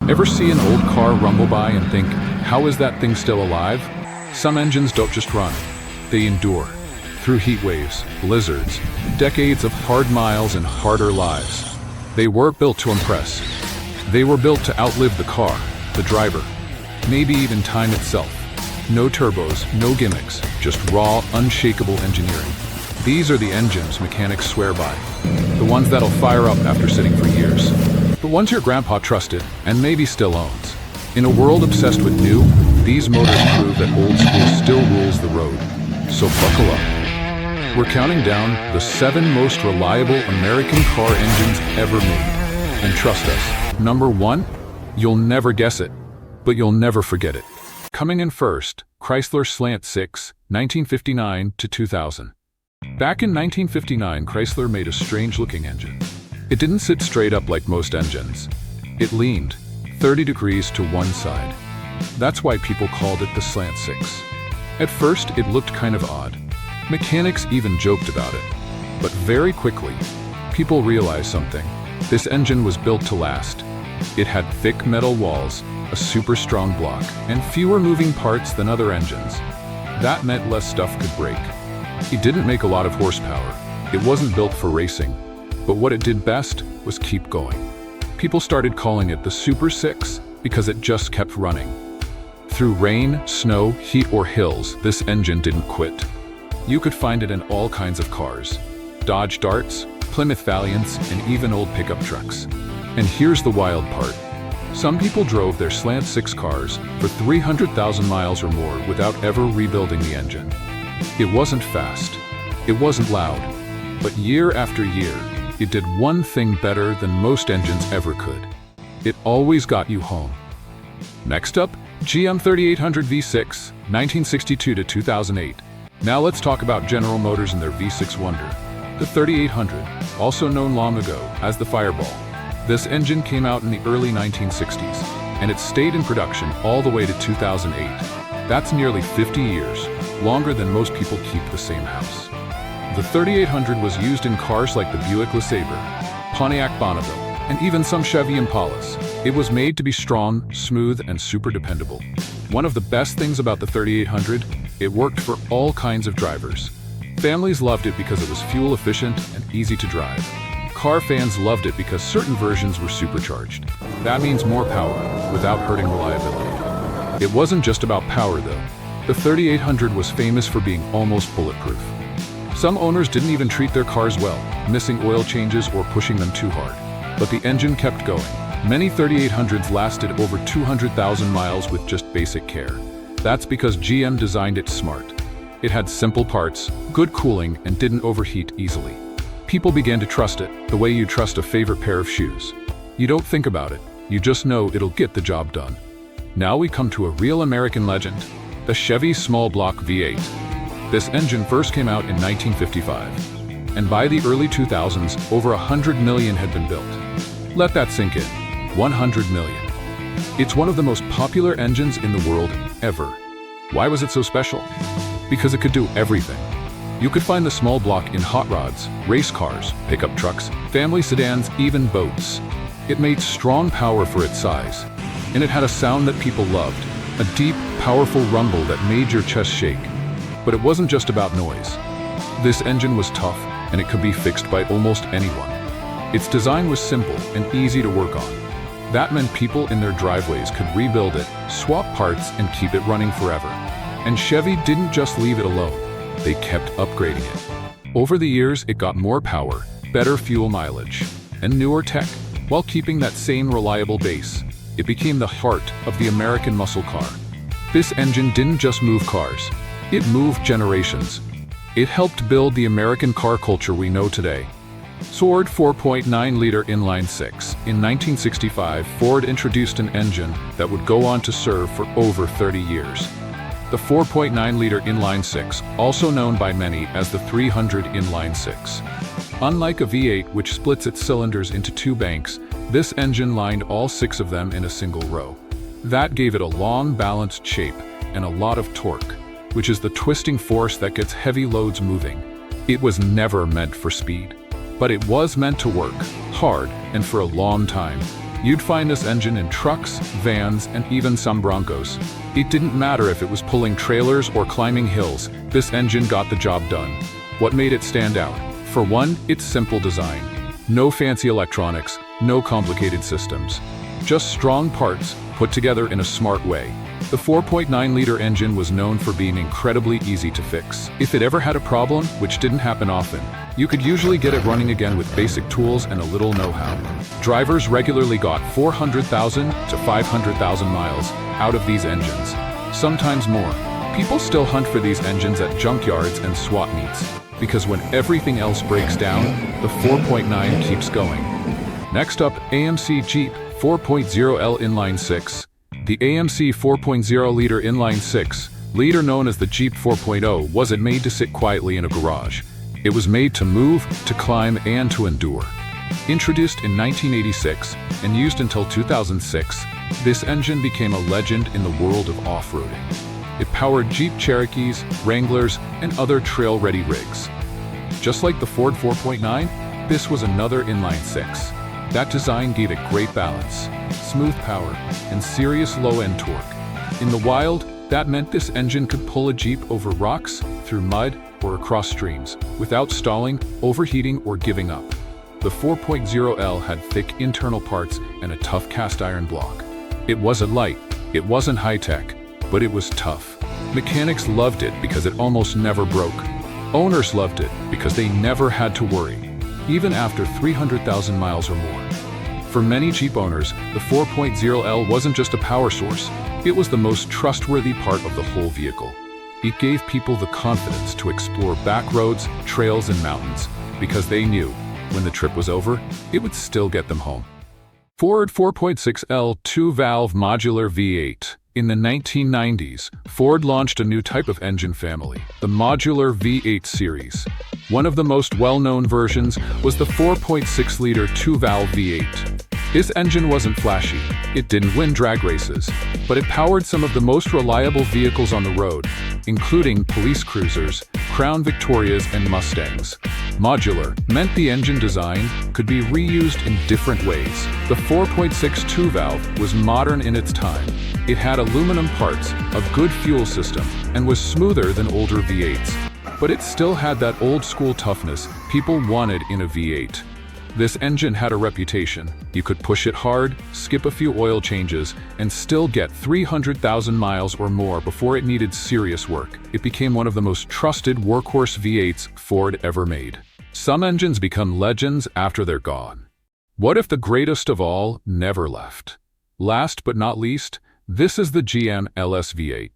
Ever see an old car rumble by and think, how is that thing still alive? Some engines don't just run, they endure. Through heat waves, blizzards, decades of hard miles and harder lives. They weren't built to impress. They were built to outlive the car, the driver, maybe even time itself. No turbos, no gimmicks, just raw, unshakable engineering. These are the engines mechanics swear by. The ones that'll fire up after sitting for years. The ones your grandpa trusted and maybe still owns. In a world obsessed with new, these motors prove that old school still rules the road. So buckle up. We're counting down the 7 most reliable American car engines ever made. And trust us, number 1, you'll never guess it, but you'll never forget it. Coming in first, Chrysler Slant-6, 1959 to 2000. Back in 1959, Chrysler made a strange-looking engine. It didn't sit straight up like most engines. It leaned 30 degrees to one side. That's why people called it the Slant-6. At first, it looked kind of odd. Mechanics even joked about it. But very quickly, people realized something. This engine was built to last. It had thick metal walls, a super strong block, and fewer moving parts than other engines. That meant less stuff could break. It didn't make a lot of horsepower. It wasn't built for racing. But what it did best was keep going. People started calling it the Super 6 because it just kept running. Through rain, snow, heat, or hills, this engine didn't quit. You could find it in all kinds of cars. Dodge Darts, Plymouth Valiants, and even old pickup trucks. And here's the wild part. Some people drove their Slant-6 cars for 300,000 miles or more without ever rebuilding the engine. It wasn't fast. It wasn't loud. But year after year, it did one thing better than most engines ever could. It always got you home. Next up, GM 3800 V6, 1962 to 2008. Now let's talk about General Motors and their V6 wonder, the 3800, also known long ago as the Fireball. This engine came out in the early 1960s, and it stayed in production all the way to 2008. That's nearly 50 years, longer than most people keep the same house. The 3800 was used in cars like the Buick LeSabre, Pontiac Bonneville, and even some Chevy Impalas. It was made to be strong, smooth, and super dependable. One of the best things about the 3800, it worked for all kinds of drivers. Families loved it because it was fuel efficient and easy to drive. Car fans loved it because certain versions were supercharged. That means more power without hurting reliability. It wasn't just about power though. The 3800 was famous for being almost bulletproof. Some owners didn't even treat their cars well, missing oil changes or pushing them too hard. But the engine kept going. Many 3800s lasted over 200,000 miles with just basic care. That's because GM designed it smart. It had simple parts, good cooling, and didn't overheat easily. People began to trust it, the way you trust a favorite pair of shoes. You don't think about it, you just know it'll get the job done. Now we come to a real American legend, the Chevy Small Block V8. This engine first came out in 1955, and by the early 2000s, over 100 million had been built. Let that sink in, 100 million. It's one of the most popular engines in the world ever. Why was it so special? Because it could do everything. You could find the small block in hot rods, race cars, pickup trucks, family sedans, even boats. It made strong power for its size, and it had a sound that people loved, a deep, powerful rumble that made your chest shake. But it wasn't just about noise. This engine was tough, and it could be fixed by almost anyone. Its design was simple and easy to work on. That meant people in their driveways could rebuild it, swap parts, and keep it running forever. And Chevy didn't just leave it alone. They kept upgrading it. Over the years, it got more power, better fuel mileage, and newer tech, while keeping that same reliable base. It became the heart of the American muscle car. This engine didn't just move cars. It moved generations. It helped build the American car culture we know today. Ford 4.9-liter inline-six. In 1965, Ford introduced an engine that would go on to serve for over 30 years. The 4.9-liter inline-six, also known by many as the 300 inline-six. Unlike a V8 which splits its cylinders into 2 banks, this engine lined all 6 of them in a single row. That gave it a long, balanced shape and a lot of torque, which is the twisting force that gets heavy loads moving. It was never meant for speed, but it was meant to work hard and for a long time. You'd find this engine in trucks, vans, and even some Broncos. It didn't matter if it was pulling trailers or climbing hills, this engine got the job done. What made it stand out? For one, its simple design. No fancy electronics, no complicated systems. Just strong parts put together in a smart way. The 4.9-liter engine was known for being incredibly easy to fix. If it ever had a problem, which didn't happen often, you could usually get it running again with basic tools and a little know-how. Drivers regularly got 400,000 to 500,000 miles out of these engines, sometimes more. People still hunt for these engines at junkyards and swap meets, because when everything else breaks down, the 4.9 keeps going. Next up, AMC Jeep 4.0L inline-six. The AMC 4.0-liter inline-six, later known as the Jeep 4.0, wasn't made to sit quietly in a garage. It was made to move, to climb, and to endure. Introduced in 1986 and used until 2006, this engine became a legend in the world of off-roading. It powered Jeep Cherokees, Wranglers, and other trail-ready rigs. Just like the Ford 4.9, this was another inline-six. That design gave it great balance, smooth power, and serious low-end torque. In the wild, that meant this engine could pull a Jeep over rocks, through mud, or across streams, without stalling, overheating, or giving up. The 4.0L had thick internal parts and a tough cast-iron block. It wasn't light, it wasn't high-tech, but it was tough. Mechanics loved it because it almost never broke. Owners loved it because they never had to worry, even after 300,000 miles or more. For many Jeep owners, the 4.0L wasn't just a power source, it was the most trustworthy part of the whole vehicle. It gave people the confidence to explore back roads, trails, and mountains, because they knew, when the trip was over, it would still get them home. Ford 4.6L 2-valve modular V8. In the 1990s, Ford launched a new type of engine family, the modular V8 series. One of the most well-known versions was the 4.6-liter 2-valve V8. This engine wasn't flashy, it didn't win drag races, but it powered some of the most reliable vehicles on the road, including police cruisers, Crown Victorias, and Mustangs. Modular meant the engine design could be reused in different ways. The 4.6 2-valve was modern in its time. It had aluminum parts, a good fuel system, and was smoother than older V8s. But it still had that old-school toughness people wanted in a V8. This engine had a reputation. You could push it hard, skip a few oil changes, and still get 300,000 miles or more before it needed serious work. It became one of the most trusted workhorse V8s Ford ever made. Some engines become legends after they're gone. What if the greatest of all never left? Last but not least, this is the GM LS V8.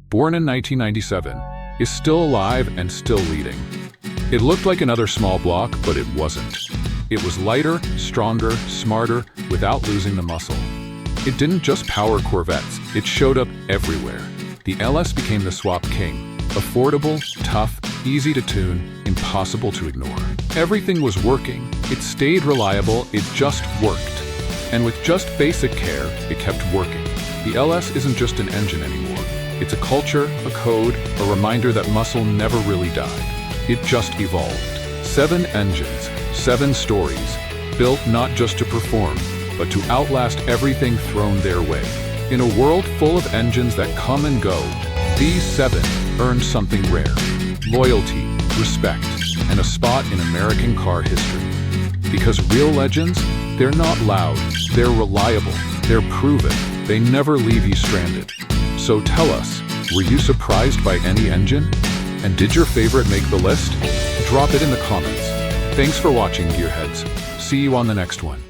Born in 1997, is still alive and still leading. It looked like another small block, but it wasn't. It was lighter, stronger, smarter, without losing the muscle. It didn't just power Corvettes, it showed up everywhere. The LS became the swap king. Affordable, tough, easy to tune, impossible to ignore. Everything was working. It stayed reliable, it just worked. And with just basic care, it kept working. The LS isn't just an engine anymore. It's a culture, a code, a reminder that muscle never really died. It just evolved. 7 engines, 7 stories, built not just to perform, but to outlast everything thrown their way. In a world full of engines that come and go, these 7 earned something rare: loyalty, respect, and a spot in American car history. Because real legends, they're not loud, they're reliable, they're proven, they never leave you stranded. So tell us, were you surprised by any engine? And did your favorite make the list? Drop it in the comments. Thanks for watching, Gearheads. See you on the next one.